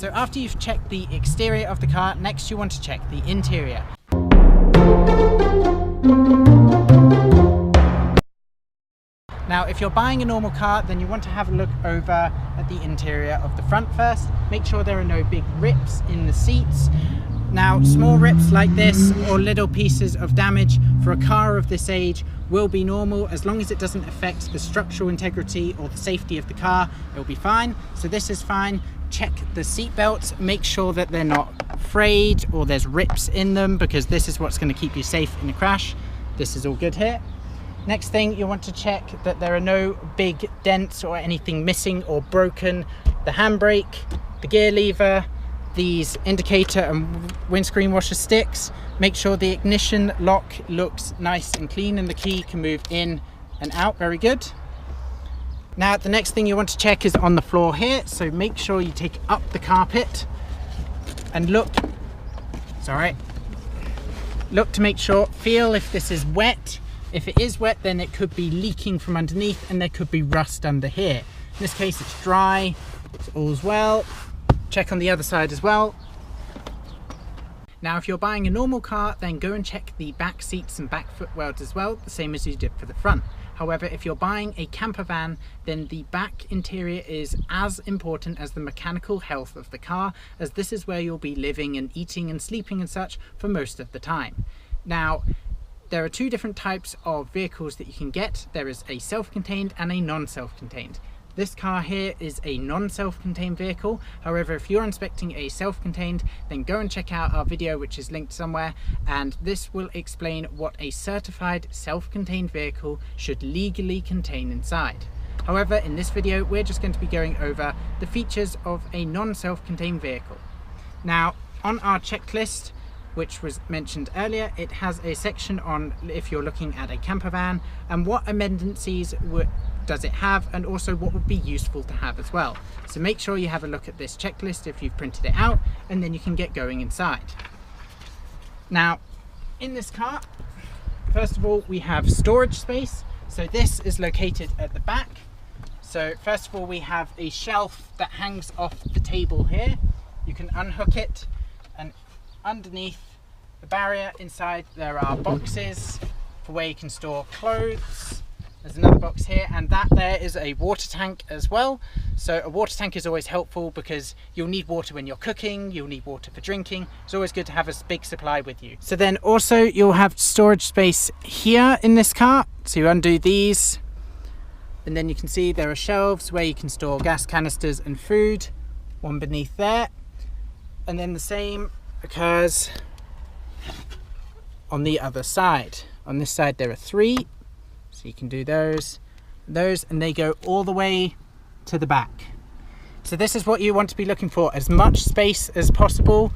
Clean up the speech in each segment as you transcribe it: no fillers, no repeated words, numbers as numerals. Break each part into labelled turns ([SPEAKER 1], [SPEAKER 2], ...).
[SPEAKER 1] So after you've checked the exterior of the car, next you want to check the interior. Now, if you're buying a normal car, then you want to have a look over at the interior of the front first. Make sure there are no big rips in the seats. Now, small rips like this or little pieces of damage for a car of this age will be normal. As long as it doesn't affect the structural integrity or the safety of the car, it'll be fine. So this is fine. Check the seat belts, make sure that they're not frayed or there's rips in them, because this is what's going to keep you safe in a crash. This is all good here. Next thing, you want to check that there are no big dents or anything missing or broken. The handbrake, the gear lever, these indicator and windscreen washer sticks. Make sure the ignition lock looks nice and clean and the key can move in and out. Very good. Now, the next thing you want to check is on the floor here. So make sure you take up the carpet and look to make sure, feel if this is wet. If it is wet, then it could be leaking from underneath and there could be rust under here. In this case, it's dry, it's all's well. Check on the other side as well. Now, if you're buying a normal car, then go and check the back seats and back footwells as well, the same as you did for the front. However, if you're buying a camper van, then the back interior is as important as the mechanical health of the car, as this is where you'll be living and eating and sleeping and such for most of the time. Now, there are two different types of vehicles that you can get. There is a self-contained and a non-self-contained. This car here is a non-self-contained vehicle. However, if you're inspecting a self-contained, then go and check out our video, which is linked somewhere, and this will explain what a certified self-contained vehicle should legally contain inside. However, in this video, we're just going to be going over the features of a non-self-contained vehicle. Now, on our checklist, which was mentioned earlier, it has a section on if you're looking at a camper van and what amenities does it have, and also what would be useful to have as well. So make sure you have a look at this checklist if you've printed it out, and then you can get going inside. Now, in this car, first of all, we have storage space. So this is located at the back. So first of all, we have a shelf that hangs off the table here. You can unhook it, and underneath the barrier inside there are boxes for where you can store clothes. There's another box here, and that there is a water tank as well. So a water tank is always helpful because you'll need water when you're cooking, you'll need water for drinking. It's always good to have a big supply with you. So then also you'll have storage space here in this car. So you undo these, and then you can see there are shelves where you can store gas canisters and food, one beneath there. And then the same occurs on the other side. On this side there are three, so you can do those, and they go all the way to the back. So this is what you want to be looking for, as much space as possible,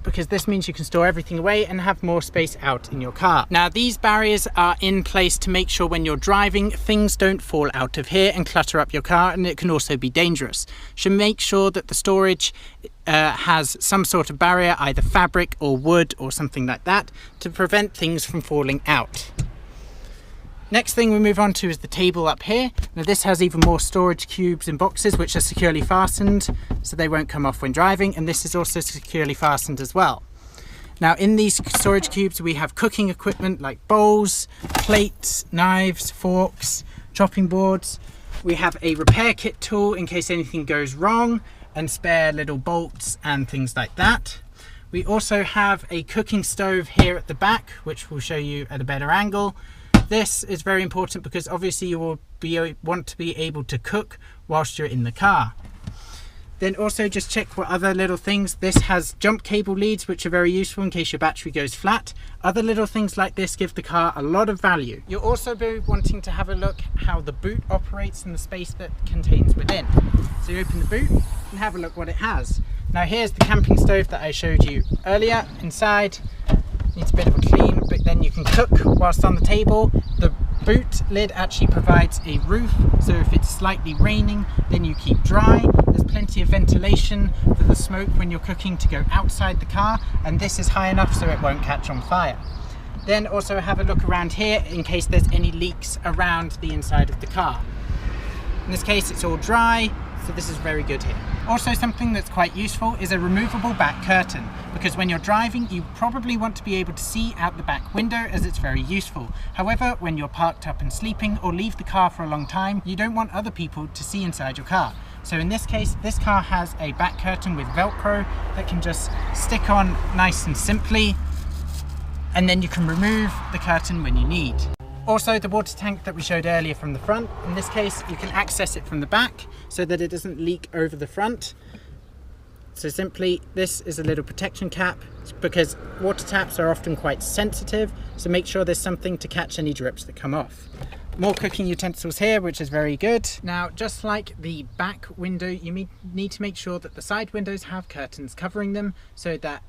[SPEAKER 1] because this means you can store everything away and have more space out in your car. Now, these barriers are in place to make sure when you're driving, things don't fall out of here and clutter up your car, and it can also be dangerous. So make sure that the storage has some sort of barrier, either fabric or wood or something like that, to prevent things from falling out. Next thing we move on to is the table up here. Now this has even more storage cubes and boxes which are securely fastened, so they won't come off when driving, and this is also securely fastened as well. Now in these storage cubes we have cooking equipment like bowls, plates, knives, forks, chopping boards. We have a repair kit tool in case anything goes wrong, and spare little bolts and things like that. We also have a cooking stove here at the back, which we'll show you at a better angle. This is very important because obviously you will want to be able to cook whilst you're in the car. Then also just check for other little things. This has jump cable leads, which are very useful in case your battery goes flat. Other little things like this give the car a lot of value. You'll also be wanting to have a look how the boot operates and the space that contains within. So you open the boot and have a look what it has. Now here's the camping stove that I showed you earlier. Inside needs a bit of a clean, but then you can cook whilst on the table. The boot lid actually provides a roof, so if it's slightly raining then you keep dry. There's plenty of ventilation for the smoke when you're cooking to go outside the car, and this is high enough so it won't catch on fire. Then also have a look around here in case there's any leaks around the inside of the car. In this case it's all dry, so this is very good here. Also, something that's quite useful is a removable back curtain, because when you're driving you probably want to be able to see out the back window, as it's very useful. However, when you're parked up and sleeping or leave the car for a long time, you don't want other people to see inside your car. So in this case, this car has a back curtain with Velcro that can just stick on nice and simply, and then you can remove the curtain when you need. Also, the water tank that we showed earlier from the front, in this case you can access it from the back so that it doesn't leak over the front. So simply, this is a little protection cap, because water taps are often quite sensitive, so make sure there's something to catch any drips that come off. More cooking utensils here, which is very good. Now, just like the back window, you need to make sure that the side windows have curtains covering them, so that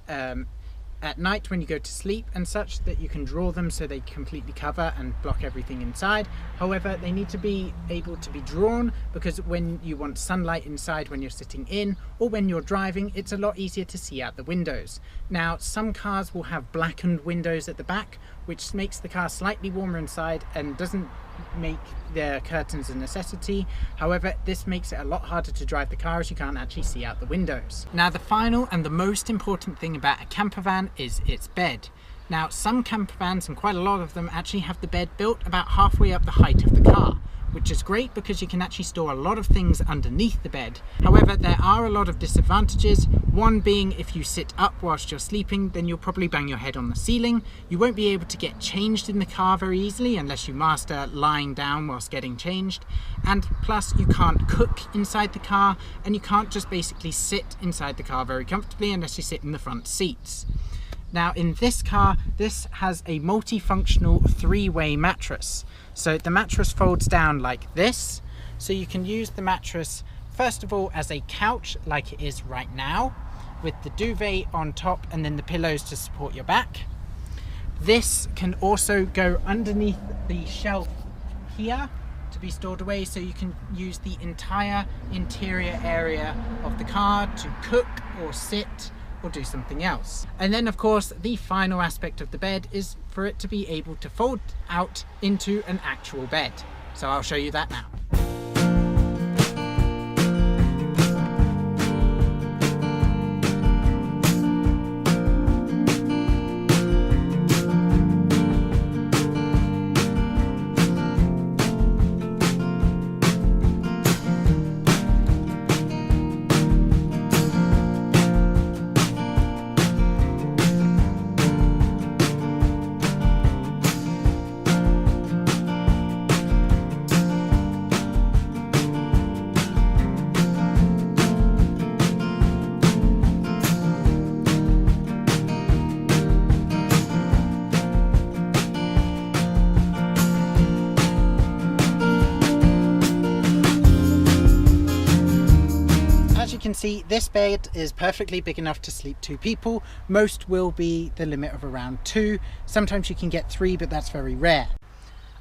[SPEAKER 1] at night when you go to sleep and such, that you can draw them so they completely cover and block everything inside. However, they need to be able to be drawn, because when you want sunlight inside when you're sitting in or when you're driving, it's a lot easier to see out the windows. Now, some cars will have blackened windows at the back, which makes the car slightly warmer inside and doesn't make the curtains a necessity. However, this makes it a lot harder to drive the car, as you can't actually see out the windows. Now, the final and the most important thing about a camper van is its bed. Now, some camper vans, and quite a lot of them, actually have the bed built about halfway up the height of the car, which is great because you can actually store a lot of things underneath the bed. However, there are a lot of disadvantages. One being, if you sit up whilst you're sleeping, then you'll probably bang your head on the ceiling. You won't be able to get changed in the car very easily unless you master lying down whilst getting changed. And plus, you can't cook inside the car, and you can't just basically sit inside the car very comfortably unless you sit in the front seats. Now, in this car, this has a multifunctional 3-way mattress. So the mattress folds down like this, so you can use the mattress first of all as a couch like it is right now, with the duvet on top and then the pillows to support your back. This can also go underneath the shelf here to be stored away, so you can use the entire interior area of the car to cook or sit or do something else. And then, of course, the final aspect of the bed is for it to be able to fold out into an actual bed. So I'll show you that now. Can see this bed is perfectly big enough to sleep 2 people. Most will be the limit of around 2. Sometimes you can get 3, but that's very rare.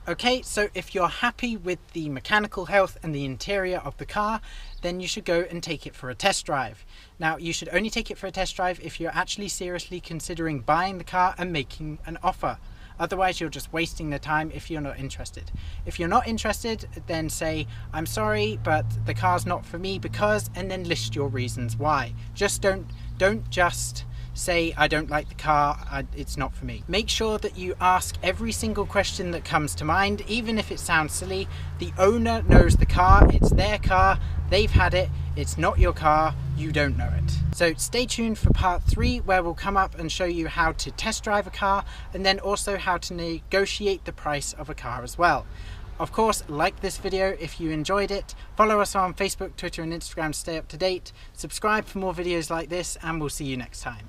[SPEAKER 1] Okay, so if you're happy with the mechanical health and the interior of the car, then you should go and take it for a test drive. Now, you should only take it for a test drive if you're actually seriously considering buying the car and making an offer. Otherwise, you're just wasting the time if you're not interested. If you're not interested, then say, I'm sorry, but the car's not for me because, and then list your reasons why. Just don't just say, I don't like the car, it's not for me. Make sure that you ask every single question that comes to mind, even if it sounds silly. The owner knows the car, it's their car, they've had it, it's not your car, you don't know it. So stay tuned for part 3, where we'll come up and show you how to test drive a car, and then also how to negotiate the price of a car as well. Of course, like this video if you enjoyed it, follow us on Facebook, Twitter and Instagram to stay up to date, subscribe for more videos like this, and we'll see you next time.